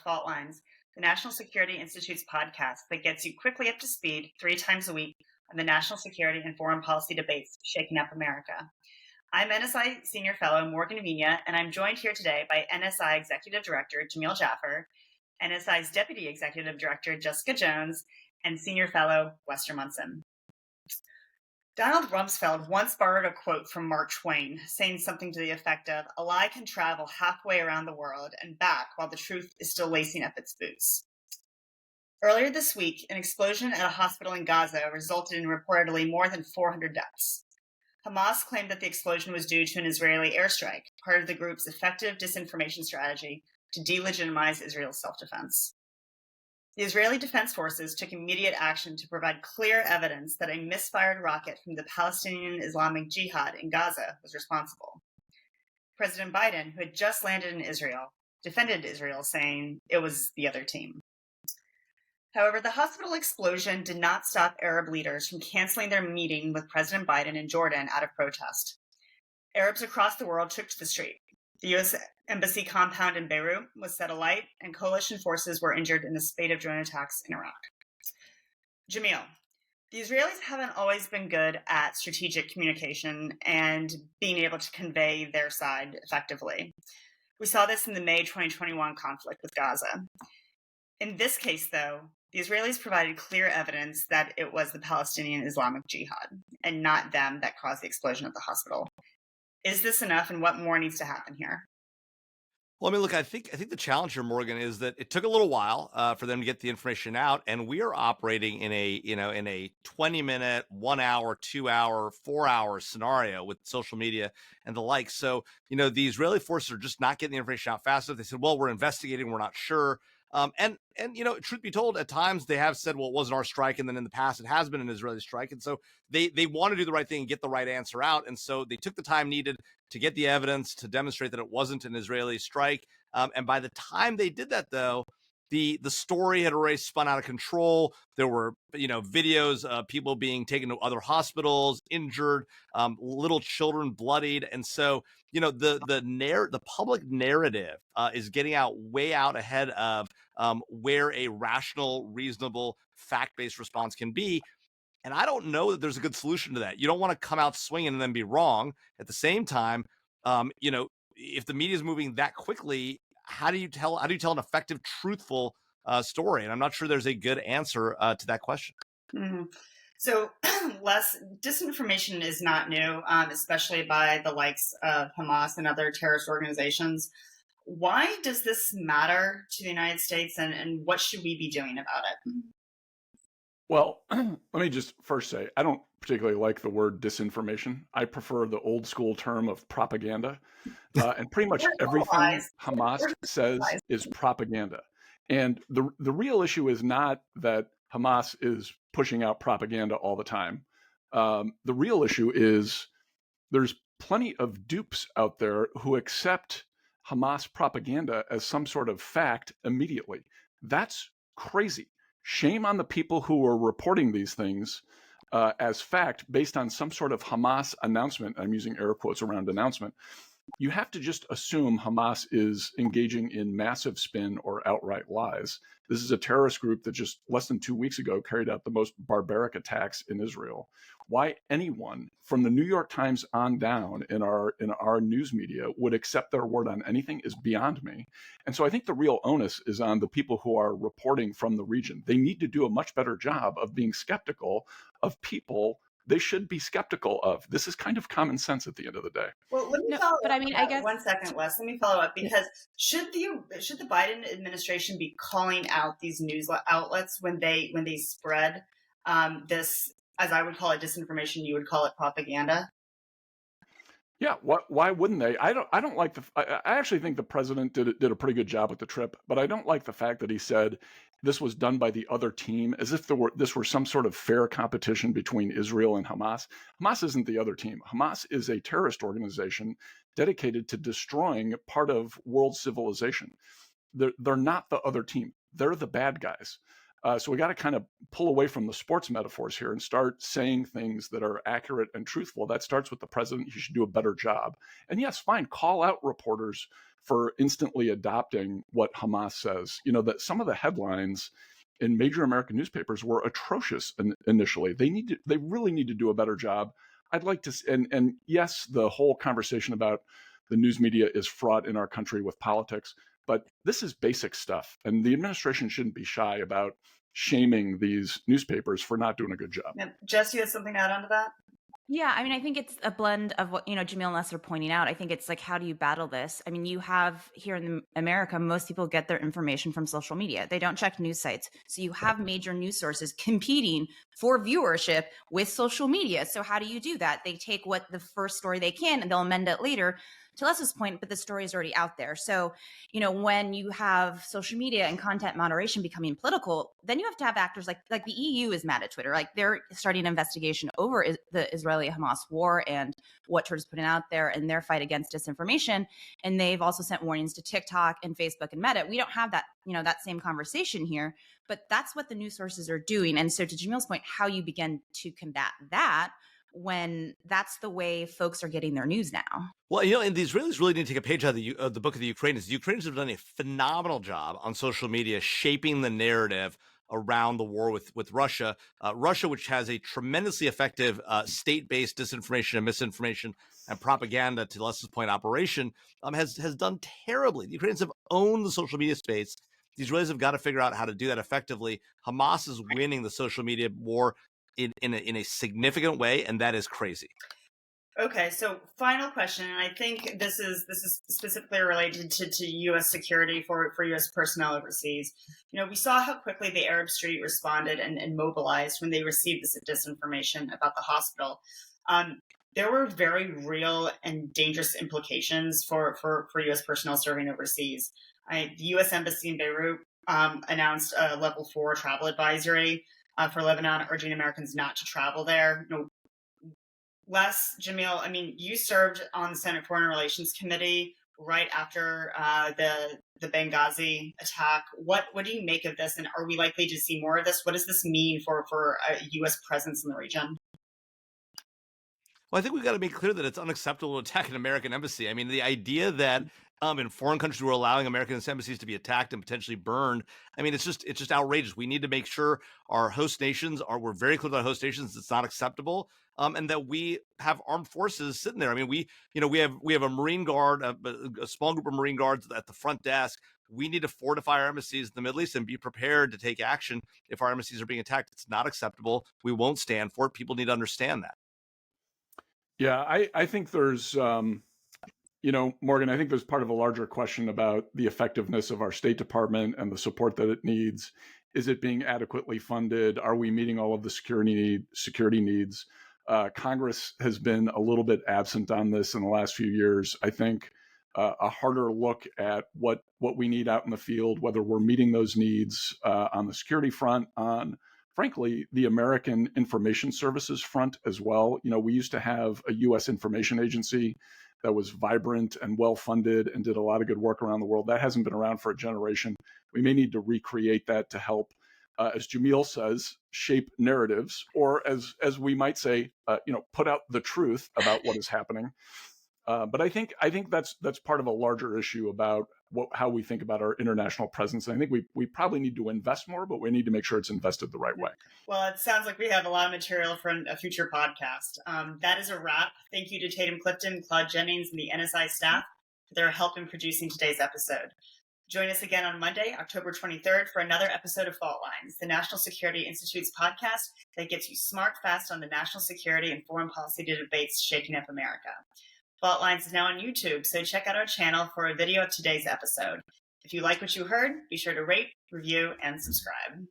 Fault Lines, the National Security Institute's podcast that gets you quickly up to speed 3 times a week on the national security and foreign policy debates shaking up America. I'm NSI Senior Fellow Morgan Mina, and I'm joined here today by NSI Executive Director Jamil Jaffer, NSI's Deputy Executive Director Jessica Jones, and Senior Fellow Lester Munson. Donald Rumsfeld once borrowed a quote from Mark Twain, saying something to the effect of, "A lie can travel halfway around the world and back while the truth is still lacing up its boots." Earlier this week, an explosion at a hospital in Gaza resulted in reportedly more than 400 deaths. Hamas claimed that the explosion was due to an Israeli airstrike, part of the group's effective disinformation strategy to delegitimize Israel's self-defense. The Israeli Defense Forces took immediate action to provide clear evidence that a misfired rocket from the Palestinian Islamic Jihad in Gaza was responsible. President Biden, who had just landed in Israel, defended Israel, saying it was the other team. However, the hospital explosion did not stop Arab leaders from canceling their meeting with President Biden in Jordan out of protest. Arabs across the world took to the street. The U.S. Embassy compound in Beirut was set alight, and coalition forces were injured in a spate of drone attacks in Iraq. Jamil, the Israelis haven't always been good at strategic communication and being able to convey their side effectively. We saw this in the May 2021 conflict with Gaza. In this case, though, the Israelis provided clear evidence that it was the Palestinian Islamic Jihad and not them that caused the explosion at the hospital. Is this enough, and what more needs to happen here? Well, I mean, look, I think the challenge here, Morgan, is that it took a little while for them to get the information out, and we are operating in a 20-minute, 1 hour, 2 hour, 4 hour scenario with social media and the like. So, the Israeli forces are just not getting the information out fast enough. They said, well, we're investigating, we're not sure. And truth be told, at times they have said, well, it wasn't our strike. And then in the past, it has been an Israeli strike. And so they want to do the right thing and get the right answer out. And so they took the time needed to get the evidence to demonstrate that it wasn't an Israeli strike. And by the time they did that, though, the story had already spun out of control. There were, videos of people being taken to other hospitals, injured, little children bloodied. And so, the public narrative is getting way out ahead of where a rational, reasonable, fact-based response can be. And I don't know that there's a good solution to that. You don't want to come out swinging and then be wrong. At the same time, if the media is moving that quickly, how do you tell an effective, truthful story? And I'm not sure there's a good answer to that question. Mm-hmm. So, Les, disinformation is not new, especially by the likes of Hamas and other terrorist organizations. Why does this matter to the United States, and what should we be doing about it? Well, let me just first say, I don't particularly like the word disinformation. I prefer the old school term of propaganda. And pretty much everything Hamas says is propaganda. And the real issue is not that Hamas is pushing out propaganda all the time. The real issue is there's plenty of dupes out there who accept Hamas propaganda as some sort of fact immediately. That's crazy. Shame on the people who are reporting these things as fact based on some sort of Hamas announcement. I'm using air quotes around announcement. You have to just assume Hamas is engaging in massive spin or outright lies. This is a terrorist group that just less than 2 weeks ago carried out the most barbaric attacks in Israel. Why anyone from the New York Times on down in our news media would accept their word on anything is beyond me. And so I think the real onus is on the people who are reporting from the region. They need to do a much better job of being skeptical of people they should be skeptical of. This is kind of common sense at the end of the day. Well, let me follow up. I guess 1 second, Wes. Let me follow up, because should the Biden administration be calling out these news outlets when they spread this, as I would call it, disinformation? You would call it propaganda. Yeah, why wouldn't they? I don't like I actually think the president did a pretty good job with the trip, but I don't like the fact that he said this was done by the other team, as if this were some sort of fair competition between Israel and Hamas. Hamas isn't the other team. Hamas is a terrorist organization dedicated to destroying part of world civilization. They're not the other team. They're the bad guys. So we got to kind of pull away from the sports metaphors here and start saying things that are accurate and truthful. That starts with the president. He should do a better job. And yes, fine, call out reporters for instantly adopting what Hamas says. That some of the headlines in major American newspapers were atrocious initially. They really need to do a better job. I'd like to, and yes, the whole conversation about the news media is fraught in our country with politics, but this is basic stuff. And the administration shouldn't be shy about shaming these newspapers for not doing a good job. Yeah. Jess, you had something to add on to that? Yeah, I mean, I think it's a blend of what, Jamil and Les are pointing out. I think it's like, how do you battle this? I mean, you have here in America, most people get their information from social media. They don't check news sites. So you have major news sources competing for viewership with social media. So how do you do that? They take what the first story they can and they'll amend it later. To Les's point, but the story is already out there. So, when you have social media and content moderation becoming political, then you have to have actors like the EU is mad at Twitter. Like they're starting an investigation over the Israeli-Hamas war and what Twitter's putting out there and their fight against disinformation. And they've also sent warnings to TikTok and Facebook and Meta. We don't have that, that same conversation here, but that's what the news sources are doing. And so to Jamil's point, how you begin to combat that when that's the way folks are getting their news now. Well, and the Israelis really need to take a page out of the book of the Ukrainians. The Ukrainians have done a phenomenal job on social media shaping the narrative around the war with Russia. Russia, which has a tremendously effective state-based disinformation and misinformation and propaganda, to Les's point, operation, has done terribly. The Ukrainians have owned the social media space. The Israelis have got to figure out how to do that effectively. Hamas is winning the social media war in a significant way, and that is crazy. Okay, so final question, and I think this is specifically related to U.S. security for U.S. personnel overseas. We saw how quickly the Arab Street responded and mobilized when they received this disinformation about the hospital. There were very real and dangerous implications for U.S. personnel serving overseas. The U.S. Embassy in Beirut announced a level 4 travel advisory for Lebanon, urging Americans not to travel there. Les, Jamil, I mean, you served on the Senate Foreign Relations Committee right after the Benghazi attack. What do you make of this, and are we likely to see more of this? What does this mean for a U.S. presence in the region? Well, I think we've got to make clear that it's unacceptable to attack an American embassy. I mean, the idea that in foreign countries we're allowing American embassies to be attacked and potentially burned, I mean, it's just outrageous. We need to make sure our host nations we're very clear to our host nations it's not acceptable, and that we have armed forces sitting there. I mean, we have a Marine Guard, a small group of Marine Guards at the front desk. We need to fortify our embassies in the Middle East and be prepared to take action if our embassies are being attacked. It's not acceptable. We won't stand for it. People need to understand that. Yeah, I think there's, Morgan, I think there's part of a larger question about the effectiveness of our State Department and the support that it needs. Is it being adequately funded? Are we meeting all of the security needs? Congress has been a little bit absent on this in the last few years. I think a harder look at what we need out in the field, whether we're meeting those needs on the security front, on frankly, the American Information Services front as well. We used to have a U.S. information agency that was vibrant and well-funded and did a lot of good work around the world. That hasn't been around for a generation. We may need to recreate that to help, as Jamil says, shape narratives, or as we might say, put out the truth about what is happening. But I think that's part of a larger issue about how we think about our international presence. And I think we probably need to invest more, but we need to make sure it's invested the right way. Well, it sounds like we have a lot of material for a future podcast. That is a wrap. Thank you to Tatum Clifton, Claude Jennings, and the NSI staff for their help in producing today's episode. Join us again on Monday, October 23rd, for another episode of Fault Lines, the National Security Institute's podcast that gets you smart fast on the national security and foreign policy debates shaking up America. Fault Lines is now on YouTube, so check out our channel for a video of today's episode. If you like what you heard, be sure to rate, review, and subscribe.